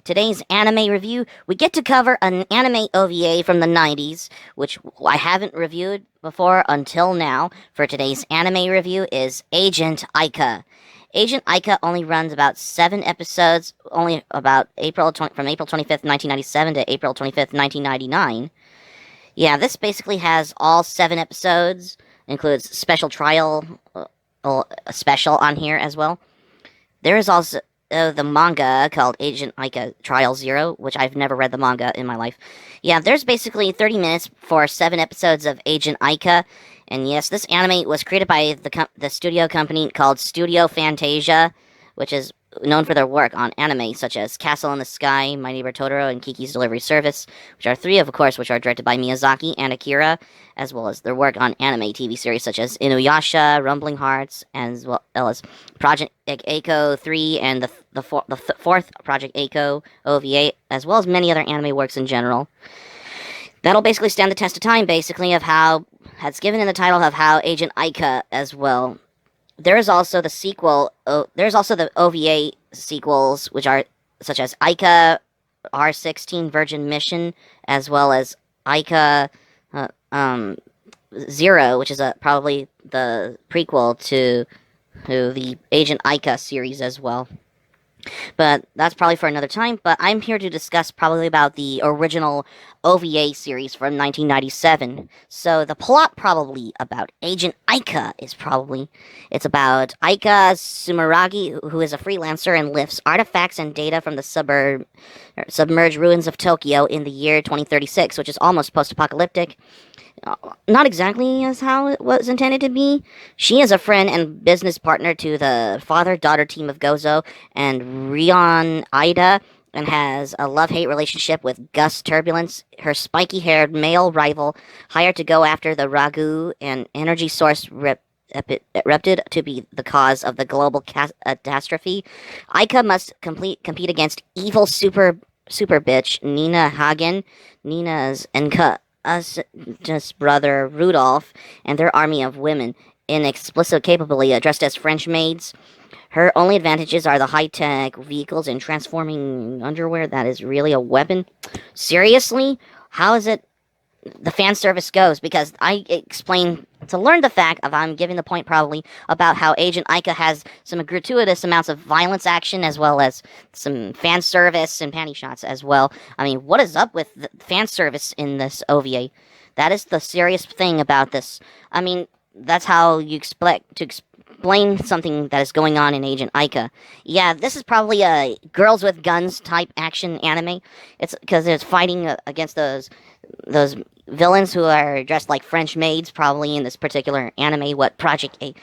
today's anime review, we get to cover an anime OVA from the 90s, which I haven't reviewed before until now. For today's anime review is Agent Aika. Agent Aika only runs about 7 episodes, only about from April 25th, 1997 to April 25th, 1999. Yeah, this basically has all 7 episodes, includes special trial special on here as well. There is also the manga called Agent Aika Trial Zero, which I've never read the manga in my life. Yeah, there's basically 30 minutes for 7 episodes of Agent Aika. And yes, this anime was created by the studio company called Studio Fantasia, which is known for their work on anime such as Castle in the Sky, My Neighbor Totoro, and Kiki's Delivery Service, which are 3 of course, which are directed by Miyazaki and Akira, as well as their work on anime TV series such as Inuyasha, Rumbling Hearts, as well as Project Eiko 3 and the fourth Project Eiko OVA, as well as many other anime works in general. That'll basically stand the test of time, basically, of how it's given in the title of how Agent Aika as well. There is also the sequel. There's also the OVA sequels, which are such as Aika R16 Virgin Mission, as well as Aika Zero, which is probably the prequel to the Agent Aika series as well. But that's probably for another time. But I'm here to discuss probably about the original OVA series from 1997. So the plot probably about Agent Aika is it's about Aika Sumeragi, who is a freelancer and lifts artifacts and data from the submerged ruins of Tokyo in the year 2036, which is almost post-apocalyptic. Not exactly as how it was intended to be. She is a friend and business partner to the father-daughter team of Gozo and Rion Ida, and has a love-hate relationship with Gus Turbulence, her spiky-haired male rival, hired to go after the Ragu, an energy source reputted to be the cause of the global catastrophe. Aika must compete against evil super bitch Nina Hagen, Nina's just brother Rudolph, and their army of women, inexplicably dressed as French maids. Her only advantages are the high-tech vehicles and transforming underwear that is really a weapon. Seriously? How is it the fan service goes? Because I explain to learn the fact of I'm giving the point probably about how Agent Aika has some gratuitous amounts of violence action as well as some fan service and panty shots as well. I mean, what is up with the fan service in this OVA? That is the serious thing about this. I mean, that's how you expect to explain something that is going on in Agent Aika. Yeah, this is probably a girls with guns type action anime. It's because it's fighting against those villains who are dressed like French maids, probably in this particular anime. What Project A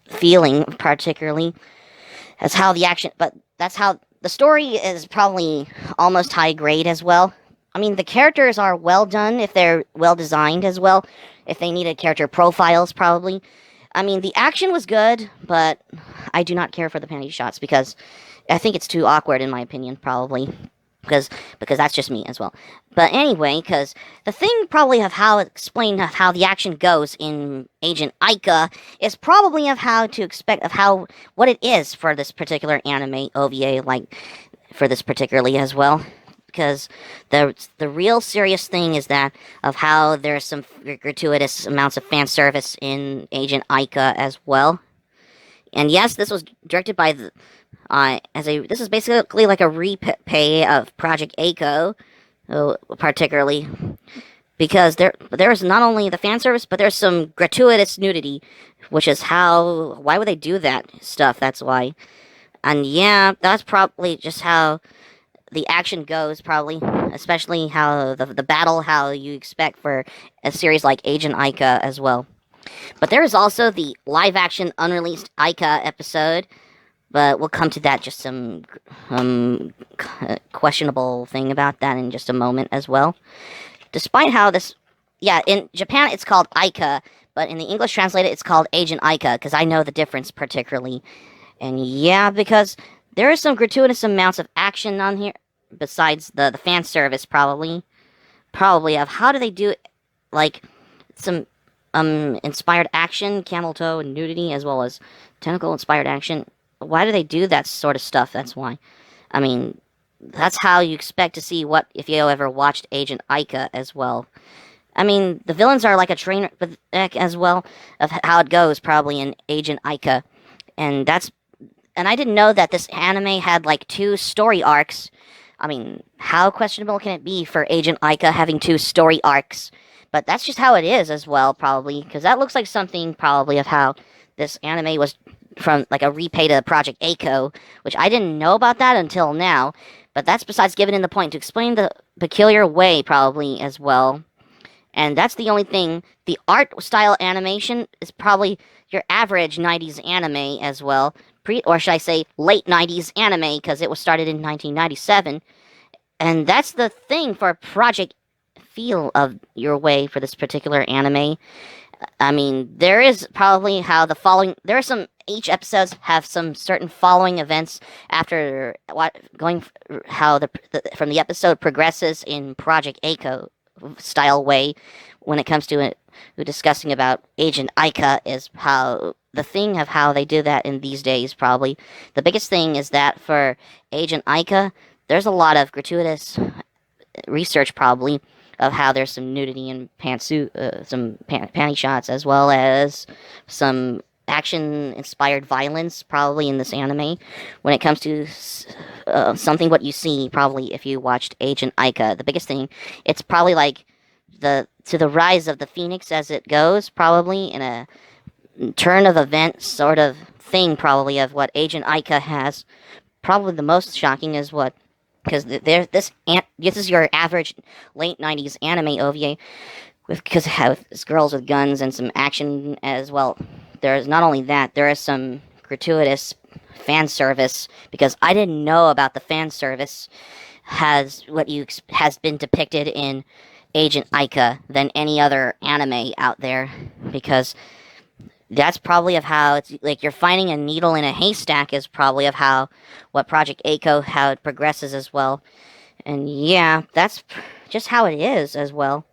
feeling particularly as how the action, but that's how the story is probably almost high grade as well. I mean, the characters are well done if they're well designed as well. If they needed character profiles, probably. I mean, the action was good, but I do not care for the panty shots because I think it's too awkward in my opinion, probably. Because that's just me as well. But anyway, because the thing probably of how explain how the action goes in Agent Aika is probably of how to expect of how what it is for this particular anime OVA, like for this particularly as well. Because the real serious thing is that of how there's some gratuitous amounts of fan service in Agent Aika as well. And yes, this was directed by this is basically like a repay of Project Eiko, particularly because there is not only the fan service, but there's some gratuitous nudity, which is why would they do that stuff? That's why, and yeah, that's probably just how the action goes, probably, especially how the battle, how you expect for a series like Agent Aika as well. But there is also the live-action unreleased Aika episode, but we'll come to that, just some questionable thing about that in just a moment as well. Despite how in Japan it's called Aika, but in the English translated it's called Agent Aika, because I know the difference particularly. And yeah, because there is some gratuitous amounts of action on here, besides the fan service probably of how do they do it, like some inspired action, camel toe and nudity, as well as tentacle inspired action. Why do they do that sort of stuff? That's why. I mean, that's how you expect to see what if you ever watched Agent Aika as well. I mean, the villains are like a trainer as well of how it goes probably in Agent Aika, and that's and I didn't know that this anime had like two story arcs. I mean, how questionable can it be for Agent Aika having two story arcs? But that's just how it is as well, probably, because that looks like something probably of how this anime was from like a repay to Project Aiko, which I didn't know about that until now. But that's besides giving in the point to explain the peculiar way probably as well. And that's the only thing. The art style animation is probably your average 90s anime as well. Or should I say late 90s anime, because it was started in 1997. And that's the thing for Project Feel of Your Way for this particular anime. I mean, there is probably how the following. There are some. Each episodes have some certain following events after what going how the from the episode progresses in Project Aiko style way when it comes to it, discussing about Agent Aika is how the thing of how they do that in these days probably the biggest thing is that for Agent Aika there's a lot of gratuitous research probably of how there's some nudity and some panty shots as well as some action inspired violence probably in this anime when it comes to something what you see probably if you watched Agent Aika the biggest thing it's probably like the rise of the phoenix as it goes probably in a turn of events sort of thing probably of what Agent Aika has probably the most shocking is what because this is your average late 90s anime OVA with because have girls with guns and some action as well. There's not only that, there is some gratuitous fan service because I didn't know about the fan service has been depicted in Agent Aika than any other anime out there because that's probably of how it's like you're finding a needle in a haystack is probably of how what Project Aiko how it progresses as well. And yeah, that's just how it is as well.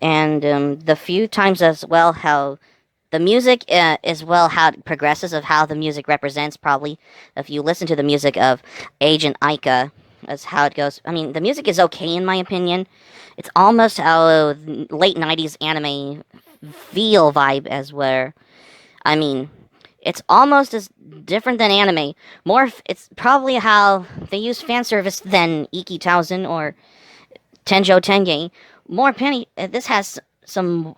And the few times as well how the music as well how it progresses of how the music represents probably if you listen to the music of Agent Aika as how it goes. I mean, the music is okay in my opinion. It's almost how late 90s anime feel vibe as where I mean, it's almost as different than anime. It's probably how they use fan service than Iki Tausen or Tenjo Tenge. More panty. This has some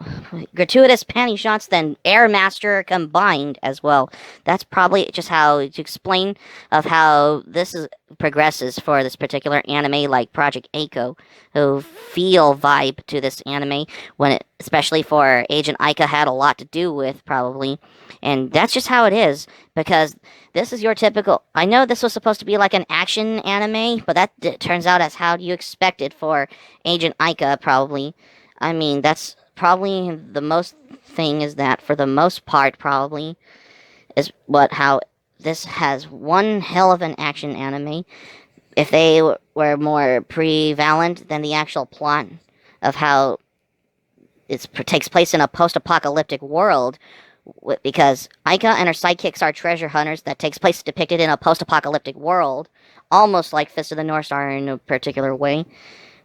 gratuitous panty shots than Air Master combined as well. That's probably just how to explain of how progresses for this particular anime, like Project Aiko, who feel vibe to this anime when it, especially for Agent Aika, had a lot to do with probably, and that's just how it is because this is your typical. I know this was supposed to be like an action anime, but that turns out as how you expect it for Agent Aika probably. I mean, that's probably the most thing is that for the most part, probably is what how this has one hell of an action anime. If they were more prevalent than the actual plot of how it takes place in a post-apocalyptic world, because Aika and her sidekicks are treasure hunters that takes place depicted in a post-apocalyptic world, almost like Fist of the North Star in a particular way,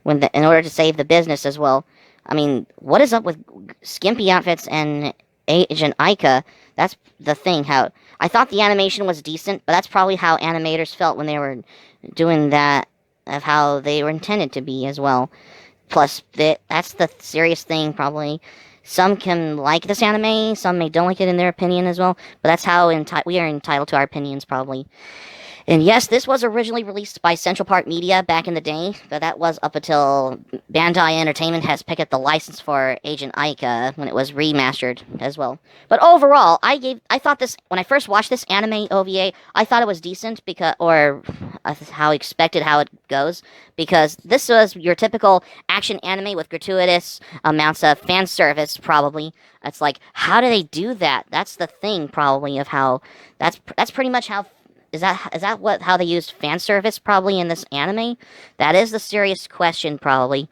in order to save the business as well. I mean, what is up with skimpy outfits and Agent Aika? That's the thing. How I thought the animation was decent, but that's probably how animators felt when they were doing that, of how they were intended to be as well. Plus, that's the serious thing, probably. Some can like this anime, some may don't like it in their opinion as well, but that's how we are entitled to our opinions, probably. And yes, this was originally released by Central Park Media back in the day, but that was up until Bandai Entertainment has picked up the license for Agent Aika when it was remastered as well. But overall, I thought this when I first watched this anime OVA, I thought it was decent how expected how it goes because this was your typical action anime with gratuitous amounts of fan service probably. It's like how do they do that? That's the thing probably of how that's pretty much how is that what how they used fan service probably in this anime? That is the serious question probably.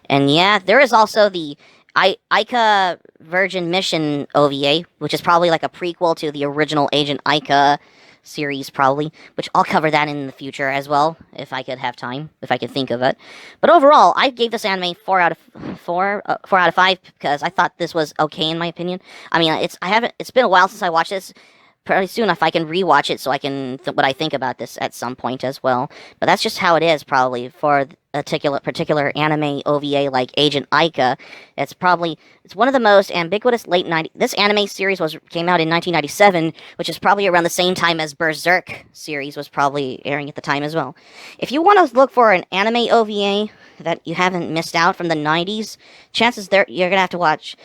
And yeah, there is also the Aika Virgin Mission OVA, which is probably like a prequel to the original Agent Aika series probably, which I'll cover that in the future as well if I could have time, if I could think of it. But overall, I gave this anime 4 out of 5 because I thought this was okay in my opinion. I mean, it's been a while since I watched this. Pretty soon, if I can rewatch it, so I can what I think about this at some point as well. But that's just how it is, probably for a particular anime OVA like Agent Aika. It's one of the most ambiguous late 90s. This anime series came out in 1997, which is probably around the same time as Berserk series was probably airing at the time as well. If you want to look for an anime OVA that you haven't missed out from the 90s, chances there you're gonna have to watch.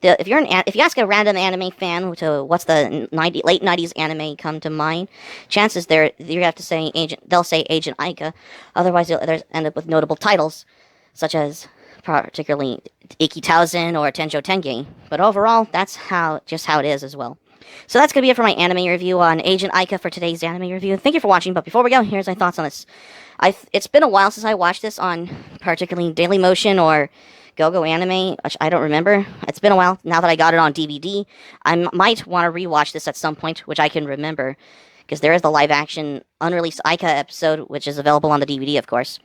If you ask a random anime fan to what's the late 90s anime come to mind, chances there you have to say they'll say Agent Aika. Otherwise, they'll end up with notable titles such as particularly Iki Tausen or Tenjo Tenge. But overall, that's just how it is as well. So that's going to be it for my anime review on Agent Aika for today's anime review. Thank you for watching, but before we go, here's my thoughts on this. It's been a while since I watched this on particularly Dailymotion or Go-Go Anime, which I don't remember. It's been a while now that I got it on DVD. I might want to rewatch this at some point, which I can remember, because there is the live-action unreleased Aika episode, which is available on the DVD, of course.